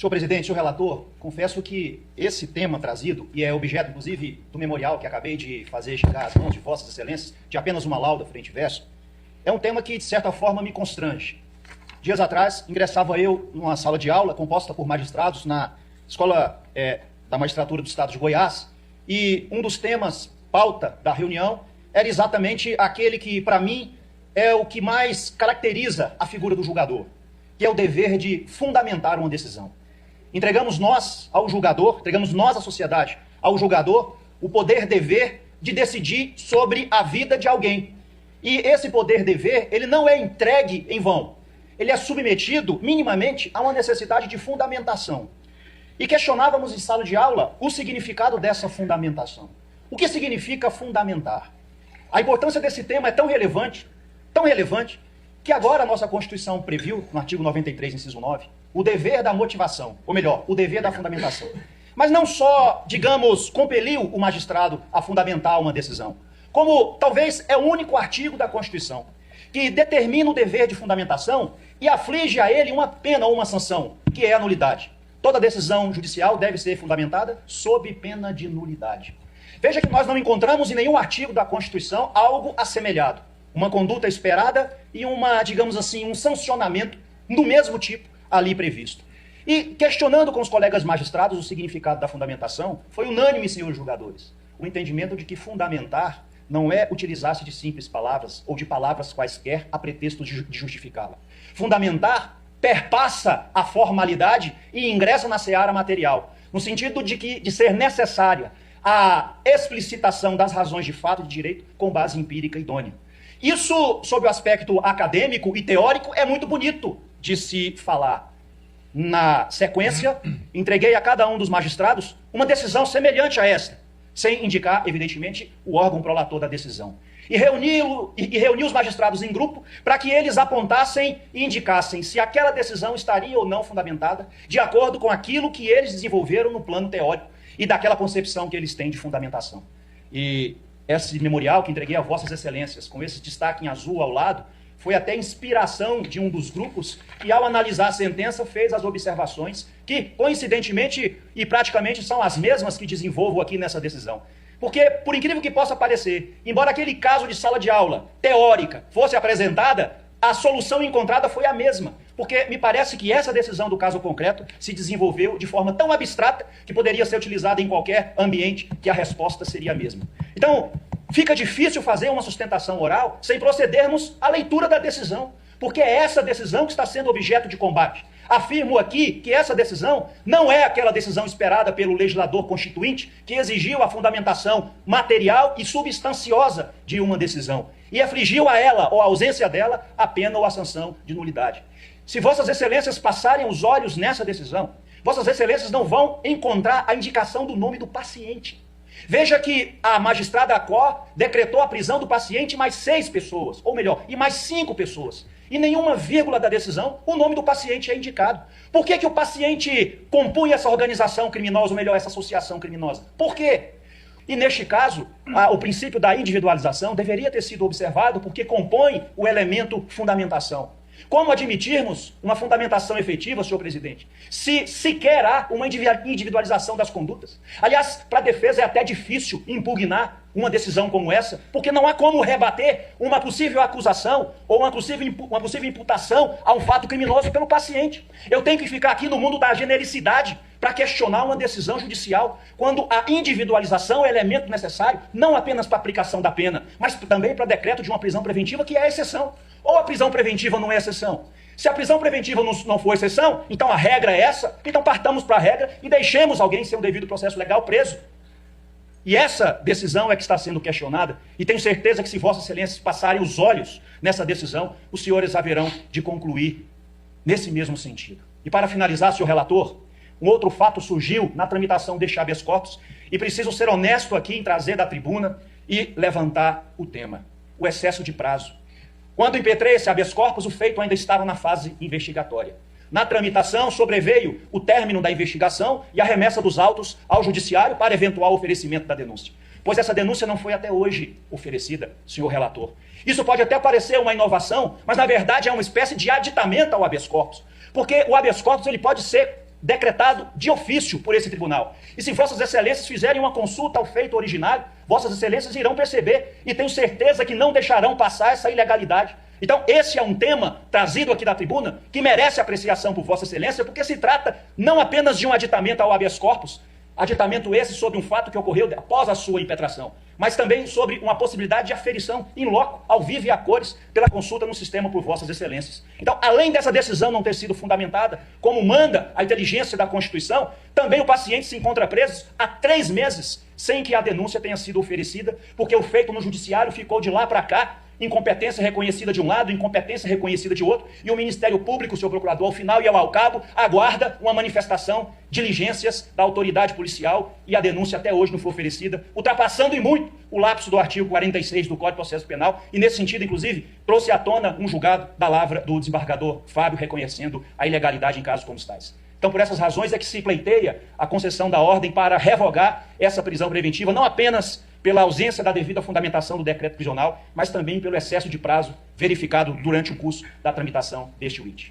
Senhor presidente, senhor relator, confesso que esse tema trazido, e é objeto, inclusive, do memorial que acabei de fazer chegar às mãos de Vossas Excelências, de apenas uma lauda frente e verso, é um tema que, de certa forma, me constrange. Dias atrás, ingressava eu numa sala de aula composta por magistrados na Escola da Magistratura do Estado de Goiás, e um dos temas, pauta da reunião, era exatamente aquele que, para mim, é o que mais caracteriza a figura do julgador, que é o dever de fundamentar uma decisão. Entregamos nós ao julgador, entregamos nós, a sociedade, ao julgador, o poder-dever de decidir sobre a vida de alguém. E esse poder-dever, ele não é entregue em vão. Ele é submetido, minimamente, a uma necessidade de fundamentação. E questionávamos em sala de aula o significado dessa fundamentação. O que significa fundamentar? A importância desse tema é tão relevante, que agora a nossa Constituição previu, no artigo 93, inciso 9, o dever da motivação, ou melhor, o dever da fundamentação. Mas não só, digamos, compeliu o magistrado a fundamentar uma decisão, como talvez é o único artigo da Constituição que determina o dever de fundamentação e aflige a ele uma pena ou uma sanção, que é a nulidade. Toda decisão judicial deve ser fundamentada sob pena de nulidade. Veja que nós não encontramos em nenhum artigo da Constituição algo assemelhado. Uma conduta esperada e digamos assim, um sancionamento do mesmo tipo ali previsto. E questionando com os colegas magistrados o significado da fundamentação, foi unânime, senhores julgadores, o entendimento de que fundamentar não é utilizar-se de simples palavras ou de palavras quaisquer a pretexto de justificá-la. Fundamentar perpassa a formalidade e ingressa na seara material, no sentido de ser necessária a explicitação das razões de fato e de direito com base empírica idônea. Isso, sob o aspecto acadêmico e teórico, é muito bonito de se falar. Na sequência, entreguei a cada um dos magistrados uma decisão semelhante a esta, sem indicar, evidentemente, o órgão prolator da decisão. E reuni os magistrados em grupo para que eles apontassem e indicassem se aquela decisão estaria ou não fundamentada de acordo com aquilo que eles desenvolveram no plano teórico e daquela concepção que eles têm de fundamentação. E esse memorial que entreguei a Vossas Excelências, com esse destaque em azul ao lado, foi até inspiração de um dos grupos que, ao analisar a sentença, fez as observações que, coincidentemente e praticamente, são as mesmas que desenvolvo aqui nessa decisão. Porque, por incrível que possa parecer, embora aquele caso de sala de aula teórica fosse apresentada, a solução encontrada foi a mesma. Porque me parece que essa decisão do caso concreto se desenvolveu de forma tão abstrata que poderia ser utilizada em qualquer ambiente que a resposta seria a mesma. Então, fica difícil fazer uma sustentação oral sem procedermos à leitura da decisão, porque é essa decisão que está sendo objeto de combate. Afirmo aqui que essa decisão não é aquela decisão esperada pelo legislador constituinte que exigiu a fundamentação material e substanciosa de uma decisão e afligiu a ela, ou a ausência dela, a pena ou a sanção de nulidade. Se Vossas Excelências passarem os olhos nessa decisão, Vossas Excelências não vão encontrar a indicação do nome do paciente. Veja que a magistrada Acó decretou a prisão do paciente e mais 6 pessoas, ou melhor, e mais 5 pessoas. E nenhuma vírgula da decisão, o nome do paciente é indicado. Por que o paciente compunha essa organização criminosa, ou melhor, essa associação criminosa? Por quê? E neste caso, o princípio da individualização deveria ter sido observado porque compõe o elemento fundamentação. Como admitirmos uma fundamentação efetiva, senhor presidente, se sequer há uma individualização das condutas? Aliás, para a defesa é até difícil impugnar uma decisão como essa, porque não há como rebater uma possível acusação ou uma possível imputação a um fato criminoso pelo paciente. Eu tenho que ficar aqui no mundo da genericidade para questionar uma decisão judicial, quando a individualização é elemento necessário, não apenas para a aplicação da pena, mas também para decreto de uma prisão preventiva, que é a exceção. Ou a prisão preventiva não é exceção? Se a prisão preventiva não for exceção, então a regra é essa, então partamos para a regra e deixemos alguém sem o devido processo legal preso. E essa decisão é que está sendo questionada, e tenho certeza que se Vossas Excelências passarem os olhos nessa decisão, os senhores haverão de concluir nesse mesmo sentido. E para finalizar, senhor relator, um outro fato surgiu na tramitação deste habeas corpus, e preciso ser honesto aqui em trazer da tribuna e levantar o tema: o excesso de prazo. Quando impetrei esse habeas corpus, o feito ainda estava na fase investigatória. Na tramitação, sobreveio o término da investigação e a remessa dos autos ao judiciário para eventual oferecimento da denúncia. Pois essa denúncia não foi até hoje oferecida, senhor relator. Isso pode até parecer uma inovação, mas na verdade é uma espécie de aditamento ao habeas corpus. Porque o habeas corpus ele pode ser decretado de ofício por esse tribunal. E se Vossas Excelências fizerem uma consulta ao feito originário, Vossas Excelências irão perceber e tenho certeza que não deixarão passar essa ilegalidade. Então, esse é um tema trazido aqui da tribuna que merece apreciação por Vossa Excelência, porque se trata não apenas de um aditamento ao habeas corpus, aditamento esse sobre um fato que ocorreu após a sua impetração, mas também sobre uma possibilidade de aferição in loco, ao vivo e a cores, pela consulta no sistema por Vossas Excelências. Então, além dessa decisão não ter sido fundamentada, como manda a inteligência da Constituição, também o paciente se encontra preso há 3 meses, sem que a denúncia tenha sido oferecida, porque o feito no judiciário ficou de lá para cá, incompetência reconhecida de um lado, incompetência reconhecida de outro, e o Ministério Público, o seu procurador, ao final e ao cabo, aguarda uma manifestação, diligências da autoridade policial, e a denúncia até hoje não foi oferecida, ultrapassando e muito o lapso do artigo 46 do Código de Processo Penal, e nesse sentido, inclusive, trouxe à tona um julgado da lavra do desembargador Fábio, reconhecendo a ilegalidade em casos como tais. Então, por essas razões é que se pleiteia a concessão da ordem para revogar essa prisão preventiva, não apenas pela ausência da devida fundamentação do decreto prisional, mas também pelo excesso de prazo verificado durante o curso da tramitação deste writ.